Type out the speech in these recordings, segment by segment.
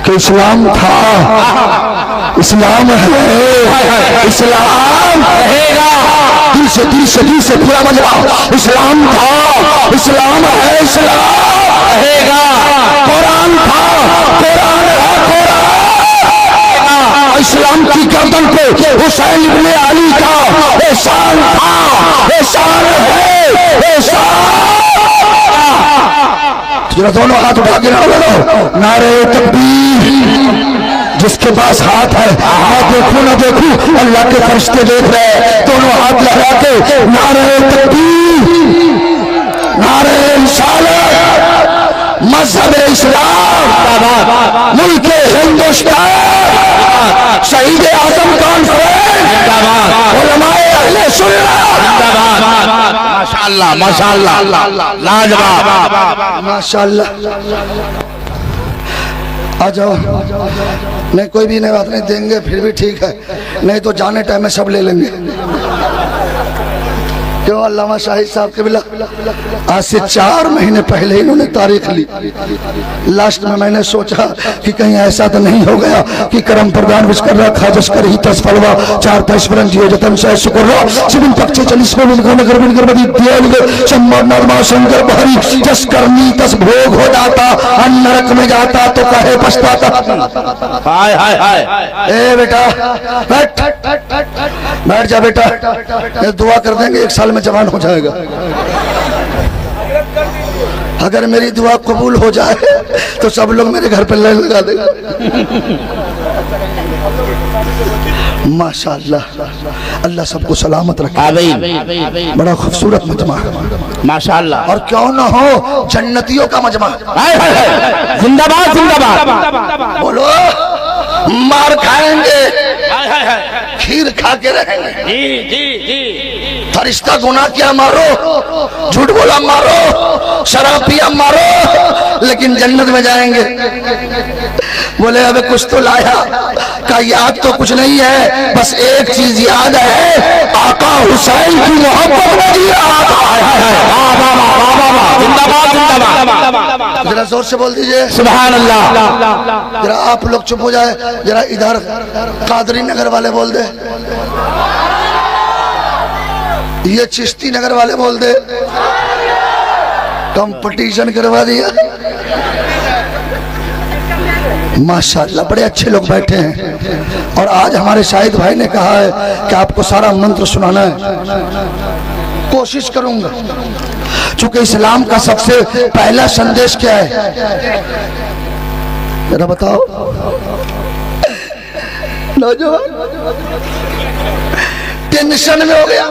कि इस्लाम था, इस्लाम है, इस्लाम रहेगा। दिल से पूरा मजा। इस्लाम था, इस्लाम है, इस्लाम रहेगा। कुरान था, कुरान है, कुरान। इस्लाम की गर्दन पे हुसैन इब्ने अली का एहसान था, एहसान है, एहसान। जरा दोनों हाथ उठा के ना बोलो नारे तकबीर। जिसके पास हाथ है, मैं देखूं ना देखूं, अल्लाह के फरिश्ते देख रहे हैं। दोनों हाथ लगा के नारे तकबीर, नारे रिसालत, मजहब इस्लाम, मुल्क हिंदुस्तान, शहीद आजम कॉन्फ्रेंस, उलमाए अहले सुन्नत। माशाअल्लाह, माशाअल्लाह, लाजवाब, माशाअल्लाह। आ जाओ। नहीं कोई भी नहीं, बात नहीं देंगे फिर भी ठीक है, नहीं तो जाने टाइम में सब ले लेंगे। क्यों? अल्लामा शाहिद साहब के बिला आज से 4 महीने पहले इन्होंने तारीख ली। लास्ट में मैंने सोचा कि कहीं ऐसा तो नहीं हो गया कि करम प्रदान विश्वकर्रा खाजस कर ही तसफलवा 4 तस्वरन जियो जतन से शुक्रवा सिबिन पक्षे 40 में बिन नगर बिन गर्भदी दियल चम्मा नरमा शंकर बहरी जस करनी तस भोग हो जाता, नरक में जाता तो कहे पछताता। हाय हाय हाय। ए बेटा बैठ, बैठ जा बेटा, ये दुआ कर देंगे 1 साल में जवान हो जाएगा। अगर मेरी दुआ कबूल हो जाए तो सब लोग मेरे घर पर लाइन लगा देगा। माशाअल्लाह, अल्लाह सबको सलामत रखे। बड़ा खूबसूरत मजमा माशाअल्लाह। और क्यों ना हो जन्नतियों का मजमा। जिंदाबाद जिंदाबाद। बोलो मार खाएंगे, खीर खा के रहेंगे। जी जी जी। फरिश्ता गुनाह किया मारो, झूठ बोला मारो, शराब पिया मारो, लेकिन जन्नत में जाएंगे। बोले अबे कुछ तो लाया, का याद तो कुछ नहीं है, बस एक चीज याद है, आका हुसैन की मोहब्बत नहीं याद। जरा जोर से बोल दीजिए सुभान अल्लाह। जरा आप लोग चुप हो जाए, जरा इधर कादरी नगर वाले बोल दे, ये चिश्ती नगर वाले बोल दे। कंपटीशन करवा दिया। माशाअल्लाह बड़े अच्छे लोग बैठे हैं। और आज हमारे शाहिद भाई ने कहा है कि आपको सारा मंत्र सुनाना है। कोशिश करूंगा, चूंकि इस्लाम का सबसे पहला संदेश क्या है जरा बताओ। नौजवान टेंशन में हो गया।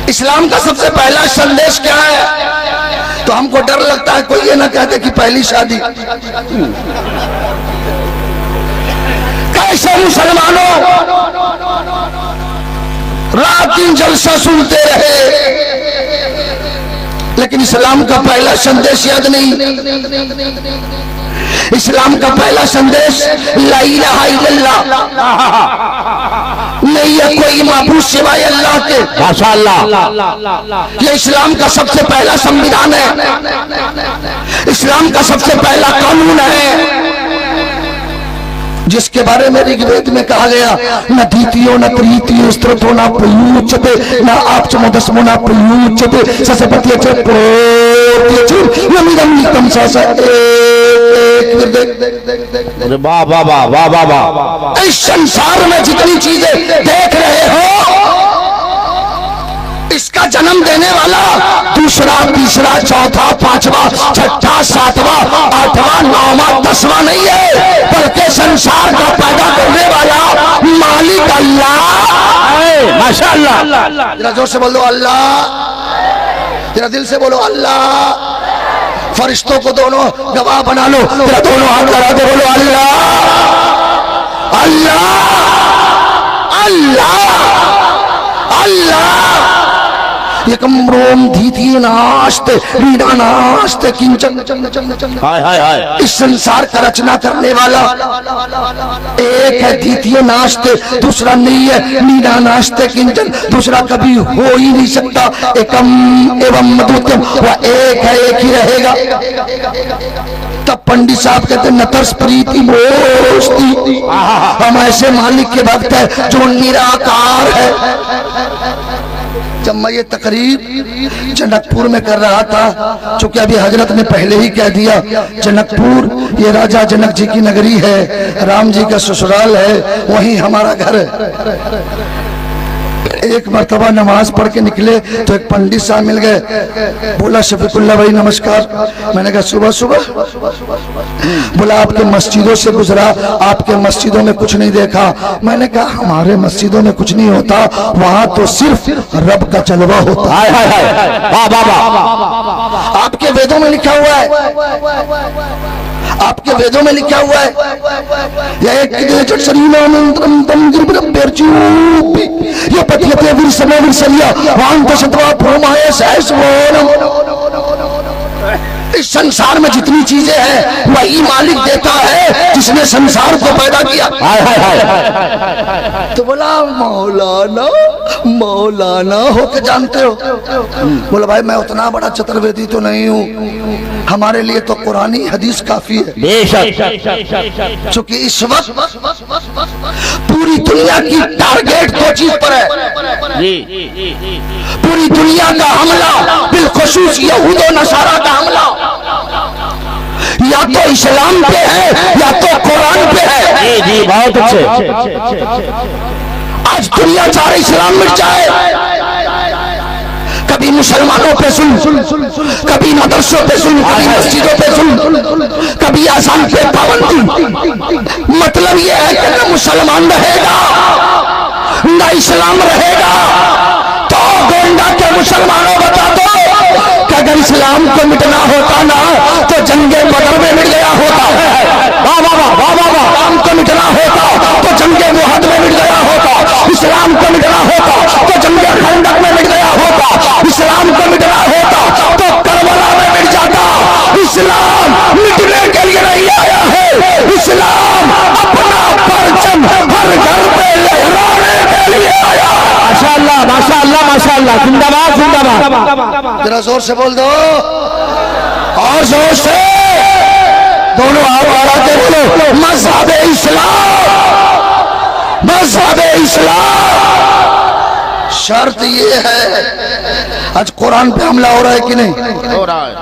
इस्लाम का सबसे पहला संदेश क्या है? तो हमको डर लगता है कोई ये ना कहते कि पहली शादी। कैसे मुसलमानों रात दिन जलसा सुनते रहे, लेकिन इस्लाम का पहला संदेश याद नहीं। इस्लाम का पहला संदेश ला इलाहा इल्लल्लाह, नहीं है कोई माबूद सिवाय अल्लाह के। माशाअल्लाह, ये इस्लाम का सबसे पहला संविधान है, इस्लाम का सबसे पहला कानून है, जिसके बारे में ऋग्वेद में कहा गया न द्वितीयो न तृतीयो स्त्रोतो न प्रयुज्यते न आप्चमोदस्मो न प्रयुज्यते ससपत्य च प्रोत्यचु यमिदं नित्यं सस। वाह वाह वाह वाह वाह वाह। इस संसार में जितनी चीजें देख रहे हो, इसका जन्म देने वाला दूसरा, तीसरा, चौथा, पांचवा, छठा, सातवां, आठवां, नौवां, 10वां नहीं है, बल्कि संसार का पैदा करने वाला मालिक अल्लाह। माशाअल्लाह। जरा जोर से बोल दो अल्लाह, जरा दिल से बोलो अल्लाह। फरिश्तों को दोनों गवाह बना लो, जरा दोनों हाथ लगा दो, बोलो अल्लाह अल्लाह अल्लाह अल्लाह। एकम रोम धीतिये नास्ते रीना नास्ते किंचन। इस संसार का रचना करने वाला एक है, द्वितीय नास्ते, दूसरा नहीं है, नीना नास्ते किंचन, दूसरा कभी हो ही नहीं सकता। एकम एवं अद्वितीयम, वह एक है, एक ही रहेगा। तब पंडित साहब कहते नतर्स प्रीति मोस्ती, हम ऐसे मालिक के भक्त है जो निराकार है। जब मैं ये तकरीर जनकपुर में कर रहा था, चूंकि अभी हजरत ने पहले ही कह दिया, जनकपुर ये राजा जनक जी की नगरी है, राम जी का ससुराल है, वहीं हमारा घर है। एक मर्तबा नमाज पढ़ के निकले तो एक पंडित साहब मिल गए, बोला शफीकुल्ला भाई नमस्कार। मैंने कहा सुबह सुबह? बोला आपके मस्जिदों से गुजरा, आपके मस्जिदों में कुछ नहीं देखा। मैंने कहा हमारे मस्जिदों में कुछ नहीं होता, वहां तो सिर्फ रब का जलवा होता है। आपके वेदों में लिखा हुआ है, आपके वेदों में लिखा हुआ है, इस संसार में जितनी चीजें हैं वही मालिक देता है जिसने संसार को पैदा किया। तो बोला मौलाना मौलाना हो के जानते हो? बोला भाई मैं उतना बड़ा चतुर्वेदी तो नहीं हूँ, हमारे लिए तो कुरानी हदीस काफी है। चूंकि इस वक्त पूरी दुनिया की टारगेट दो चीज पर है, पूरी दुनिया का हमला, बिलखुसूस यहूद और नसारा का हमला या तो इस्लाम पे है या तो कुरान पे है। जी बहुत अच्छे। आज दुनिया चाह रही इस्लाम मिट जाए, कभी मुसलमानों पे सुन, कभी मदरसों पे सुन, कभी मस्जिदों पे सुन, कभी आसान पे पाबंदी। मतलब ये है कि न मुसलमान रहेगा न इस्लाम रहेगा। तो गोंडा के मुसलमानों बता दो कि अगर इस्लाम को मिटना होता ना तो जंगे बदर में मिट गया होता है। वाह वाह वाह वाह वाह। इस्लाम को मिटना होता तो जंगे मुहद में मिट गया होता, इस्लाम को मिटना होता तो जंगे खंडक में मिट गया होता, इस्लाम को मिटना होता तो करबला में मिट जाता। इस्लाम मिटने के लिए नहीं आया है, इस्लाम अपना परचम हर घर पे लहराने के लिए आया। माशाअल्लाह माशाअल्लाह माशाअल्लाह, जिंदाबाद जिंदाबाद। जरा जोर से बोल दो, और जोर से दोनों आवाज के बोलो, मज़हब इस्लाम, मज़हब इस्लाम। शर्त ये है, आज कुरान पे हमला हो रहा है कि नहीं हो रहा है?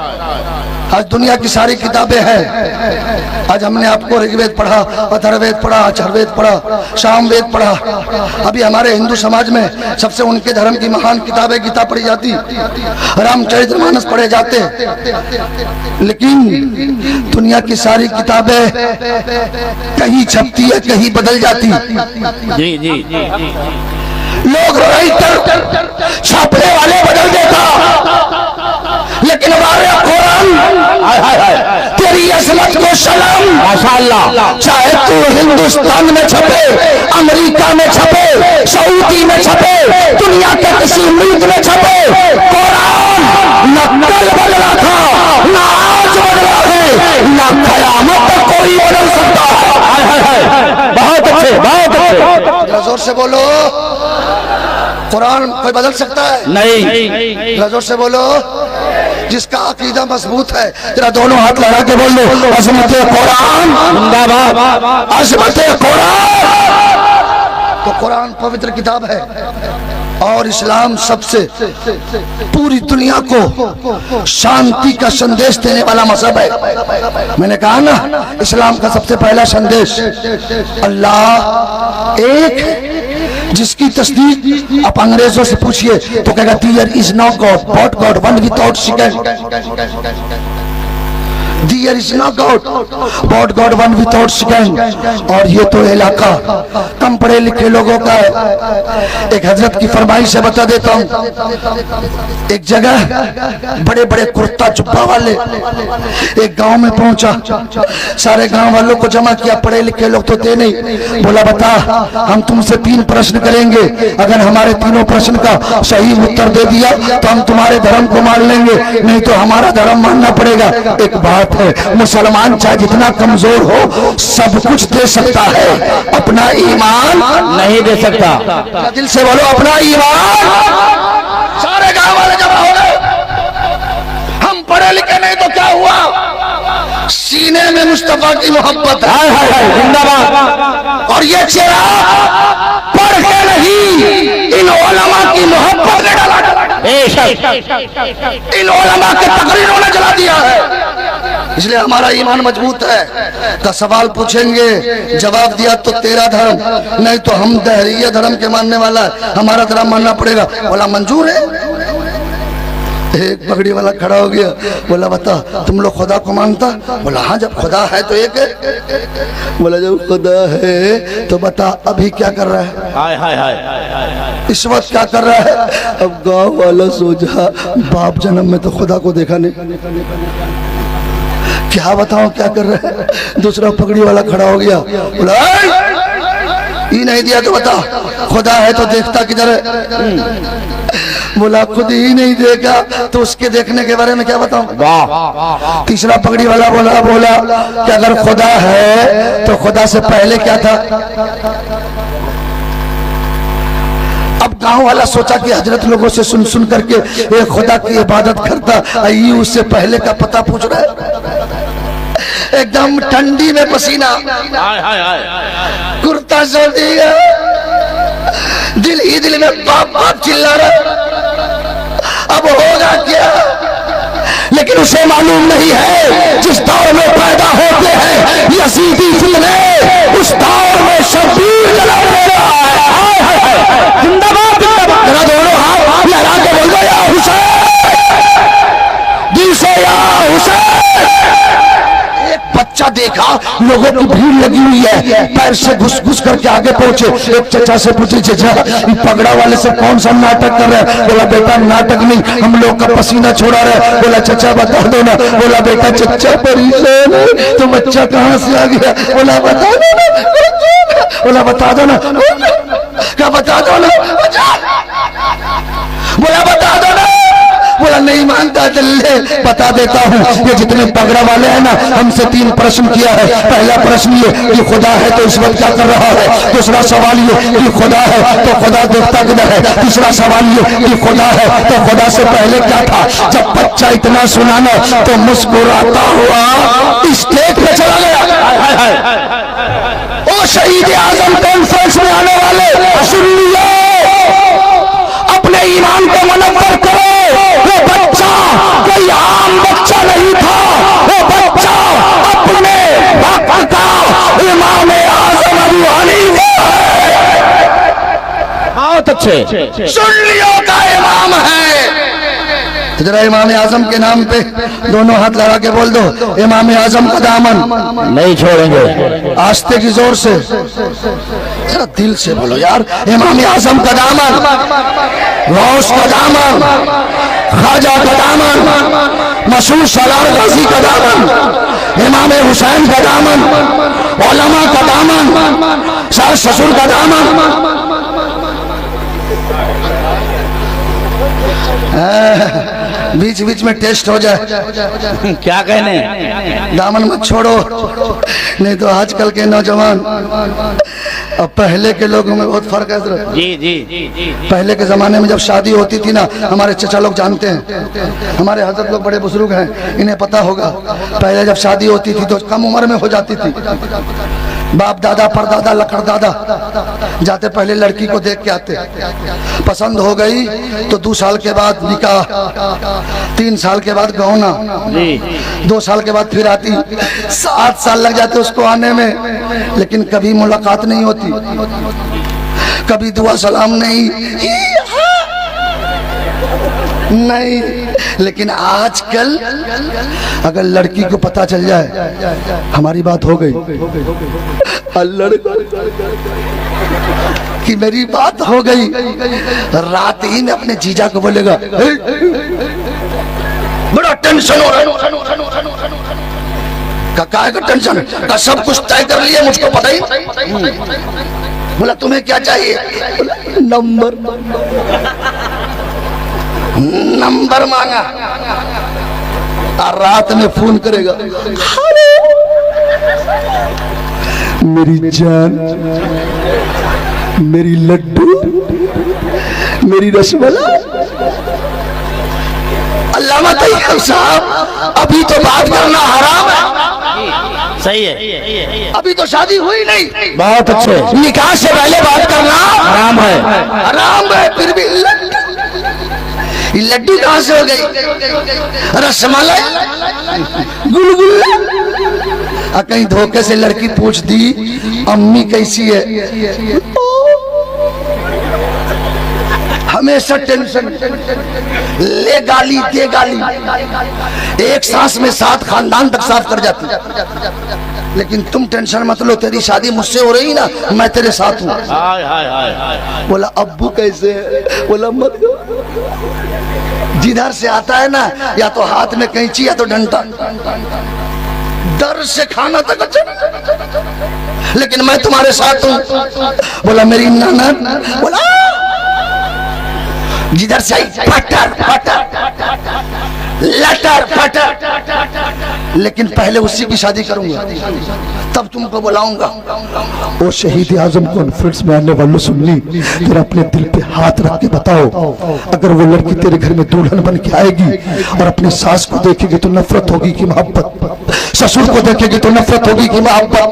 आज दुनिया की सारी किताबें हैं। आज हमने आपको ऋग्वेद पढ़ा, अथर्ववेद पढ़ा, अथर्ववेद पढ़ा, सामवेद पढ़ा। अभी हमारे हिंदू समाज में सबसे उनके धर्म की महान किताबें गीता पढ़ी जाती, रामचरितमानस पढ़े जाते। लेकिन दुनिया की सारी किताबें कहीं छपती है कहीं बदल जाती। जी जी जी। लोग राइटर छापने वाले बदल देता, लेकिन हमारे कुरान तेरी असमत को सलाम। माशाअल्लाह। चाहे तू हिंदुस्तान में छपे, अमेरिका में छपे, सऊदी में छपे, दुनिया के किसी मुल्क में छपे, कुरान न कल बदला था न आज बदला है न कयामत तक कोई बदल सकता है। बहुत अच्छे बहुत अच्छे। जोर से बोलो, कुरान कोई बदल सकता है? नहीं। जोर से बोलो, जिसका अकीदा मजबूत है जरा दोनों हाथ लगा के बोल लो, अज़मत कुरान जिंदाबाद, अज़मत कुरान। तो कुरान पवित्र किताब है और इस्लाम सबसे पूरी दुनिया को शांति का संदेश देने वाला मजहब है। मैंने कहा ना, इस्लाम का सबसे पहला संदेश अल्लाह एक है, जिसकी तस्दीक आप अंग्रेजों से पूछिए तो कहेगा there is no god but god one without second. There is no God, but God one without second। और ये तो इलाका कम पढ़े लिखे लोगों का है। एक हजरत की फरमाइश से बता देता हूँ। एक जगह बड़े बड़े कुर्ता जुब्बा वाले एक गांव में पहुंचा, सारे गांव वालों को जमा किया, पढ़े लिखे लोग तो थे नहीं। बोला बता, हम तुमसे 3 प्रश्न करेंगे, अगर हमारे तीनों प्रश्न का सही उत्तर दे दिया तो हम तुम्हारे धर्म को मान लेंगे, नहीं तो हमारा धर्म मानना पड़ेगा। एक बात है, मुसलमान चाहे जितना कमजोर हो सब कुछ दे सकता है, अपना ईमान नहीं दे सकता। दिल से बोलो अपना ईमान। सारे गांव वाले जमा हो गए, हम पढ़े लिखे नहीं तो क्या हुआ, सीने में मुस्तफा की मोहब्बत है जिंदाबाद। और ये चेहरा पढ़ के नहीं, इन उलमा की मोहब्बत ने डाला, इन उलमा के तकरीरों ने जला दिया है। इसलिए हमारा ईमान मजबूत है। का सवाल पूछेंगे, जवाब दिया तो तेरा धर्म, नहीं तो हम दहरिया धर्म के मानने वाला है, हमारा धर्म मानना पड़ेगा। बोला मंजूर है। एक पगड़ी वाला खड़ा हो गया, बोला बता तुम लोग खुदा को मानता? बोला हाँ, जब खुदा है तो एक है। बोला जब खुदा है तो बता अभी क्या कर रहा है? हाय हाय हाय, इस वक्त क्या कर रहा है? अब गांव वाला सोचा बाप जन्म में तो खुदा को देखा नहीं, क्या बताऊं क्या कर रहा है? दूसरा पगड़ी वाला खड़ा हो गया, बोला ये नहीं दिया तो बता खुदा है तो देखता किधर है? बोला खुद ही नहीं देखा तो उसके देखने के बारे में क्या बताऊं? तीसरा पगड़ी वाला बोला कि अगर खुदा है तो खुदा से पहले क्या था? अब गांव वाला सोचा कि हजरत लोगों से सुन सुन करके ये खुदा की इबादत करता, आइए उससे पहले का पता पूछ रहा है। एकदम ठंडी में पसीना, कुर्ता सो दिया, दिल ही दिल में बाप बाप चिल्ला रहा। अब होगा क्या? लेकिन उसे मालूम नहीं है जिस दौर में पैदा होते हैं यजीदी फितने, उस दौर में शब्बीर जला रहा है। जिंदाबाद जिंदाबाद, जरा दोनों हाथ लहरा के बोल दो या हुसैन, दिल से या हुसैन। बच्चा देखा लोगों की भीड़ लगी हुई है, पैर से घुस घुस करके आगे पहुंचे। एक चचा से पूछे, चचा पगड़ा वाले से कौन सा नाटक कर रहे हैं? बोला बेटा नाटक नहीं, हम लोग का पसीना छोड़ा रहे। बोला चचा बता दो ना। बोला बेटा चचा परेशान है तो बच्चा कहाँ से आ गया? बोला बता दो ना। बोला बता दो ना, क्या बता दो ना? बोला बता दो ना। बोला नहीं मानता, चल बता देता हूँ। ये जितने पगड़ा वाले हैं ना, हमसे 3 प्रश्न किया है। पहला प्रश्न ये कि खुदा है तो इस वक्त क्या कर रहा है? दूसरा सवाल ये कि खुदा है तो खुदा देखता किधर है? तीसरा सवाल ये कि खुदा है तो खुदा से पहले क्या था? जब बच्चा इतना सुनाना तो मुस्कुराता हुआ स्टेज पे चला गया। ओ शहीद आजम कॉन्फ्रेंस में आने वाले सुन लियो, अपने ईमान को मुनव्वर करो। वो बच्चा कोई आम बच्चा नहीं था, वो बच्चा अपने वक्त का इमाम आज़म अबू हनीफा है। बहुत अच्छे, सुन लियो का इमाम है। तो जरा इमाम आजम के नाम पे दोनों हाथ लगा के बोल दो, इमाम आजम का दामन नहीं छोड़ेंगे। आस्ते की जोर से, जरा दिल से बोलो यार, इमाम आजम का दामन, गौस का दामन, ख्वाजा का दामन, मशहूर सलार गाजी का दामन, इमाम हुसैन का दामन, उलमा का दामन, सास ससुर का दामन। बीच बीच में टेस्ट हो जाए, क्या कहने, दामन मत छोड़ो, नहीं तो आजकल के नौजवान अब पहले के लोगों में बहुत फर्क है। जी जी जी। पहले के जमाने में जब शादी होती थी ना, हमारे चचा लोग जानते हैं, हमारे हजरत लोग बड़े बुजुर्ग हैं, इन्हें पता होगा। पहले जब शादी होती थी तो कम उम्र में हो जाती थी। बाप दादा परदादा लकड़दादा जाते पहले लड़की को देख के आते, पसंद हो गई तो 2 साल के बाद निकाह, 3 साल के बाद गौना, 2 साल के बाद फिर आती, 7 साल लग जाते उसको आने में। लेकिन कभी मुलाकात नहीं होती, कभी दुआ सलाम नहीं। नहीं, लेकिन आजकल अगर लड़की को पता चल जाए हमारी बात हो गई और लड़का कि मेरी बात हो गई, रात ही में अपने जीजा को बोलेगा बड़ा टेंशन हो रहा है। का टेंशन का सब कुछ तय कर लिया, मुझको पता ही। बोला तुम्हें क्या चाहिए? नंबर मांगा और रात में फोन करेगा, मेरी जान, मेरी लड्डू, मेरी रसमलाई। अल्लामा तैयब साहब, अभी तो बात करना हराम है। सही है, अभी तो शादी हुई नहीं। बहुत अच्छे। निकाह से पहले बात करना हराम है, हराम है। फिर भी लड्डू कहाँ से हो गई? रसमलाई, गुलगुला। कहीं धोखे से लड़की पूछ दी अम्मी कैसी है, हमेशा टेंशन, ले गाली दे गाली, एक सांस में 7 खानदान तक साफ कर जाती। लेकिन तुम टेंशन मत लो, तेरी शादी मुझसे हो रही ना, मैं तेरे साथ हूँ। बोला अब्बू कैसे है? बोला मत, जिधर से आता है ना, या तो हाथ में कैंची या तो डंडा, डर से खाना तक अच्छा, लेकिन मैं तुम्हारे साथ हूँ। बोला मेरी नाना, बोला जिधर से आई फटर फटर लटर फटर, लेकिन पहले उसी की शादी करूंगा, तब तुमको बुलाऊंगा। ओ शहीद आजम कॉन्फ्रेंस में आने वालों सुन ली, तेरा अपने दिल पे हाथ रख के बताओ, अगर वो लड़की तेरे घर में दुल्हन बन के आएगी और अपनी सास को देखेगी तो नफरत होगी कि मोहब्बत, ससुर को देखेगी तो नफरत होगी कि मोहब्बत,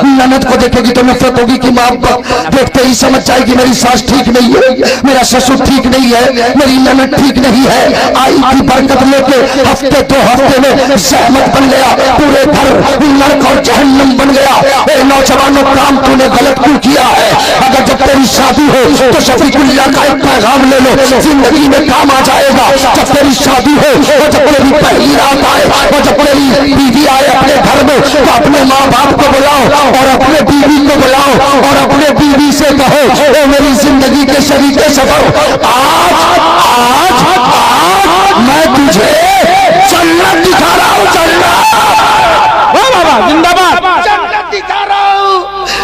ननद को देखेगी तो नफरत होगी कि मोहब्बत, देखते ही समझ जाएगी मेरी सास ठीक नहीं है, मेरा ससुर ठीक नहीं है, मेरी ननद ठीक नहीं है। आई की बरकत लेके हफ्ते 2 हफ्ते में सहमत बन गया, पूरे घर नरक और जहन्नम बन गया। ए नौजवानों, काम तूने गलत क्यों किया है? अगर जब तेरी शादी हो तो शफीकुल्लाह का एक पैगाम ले लो, जिंदगी में काम आ जाएगा। जब तेरी शादी हो और जब तेरी पहली रात आए और जब तेरी बीवी आए अपने घर में, तो अपने माँ बाप को बुलाओ और अपने बीवी को बुलाओ और अपने बीवी से कहो, ओ मेरी जिंदगी के शरीके सफर, आज मैं तुझे जन्नत दिखा रहा हूँ, बाबा जिंदाबाद, जन्नत दिखा रहा हूँ।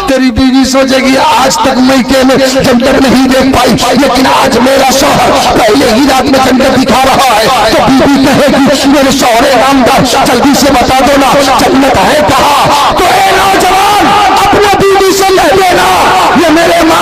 तेरी बीवी सोचेगी आज तक मैं केले जन्नत नहीं देख पाई, लेकिन आज मेरा शौहर पहले ही रात में जन्नत दिखा रहा है। तो बीवी कहेगी मेरे शौहरे नामदार, जल्दी से बता दो ना जन्नत है कहाँ? तो ए नौजवान, अपने बीवी से कह देना ये मेरे माँ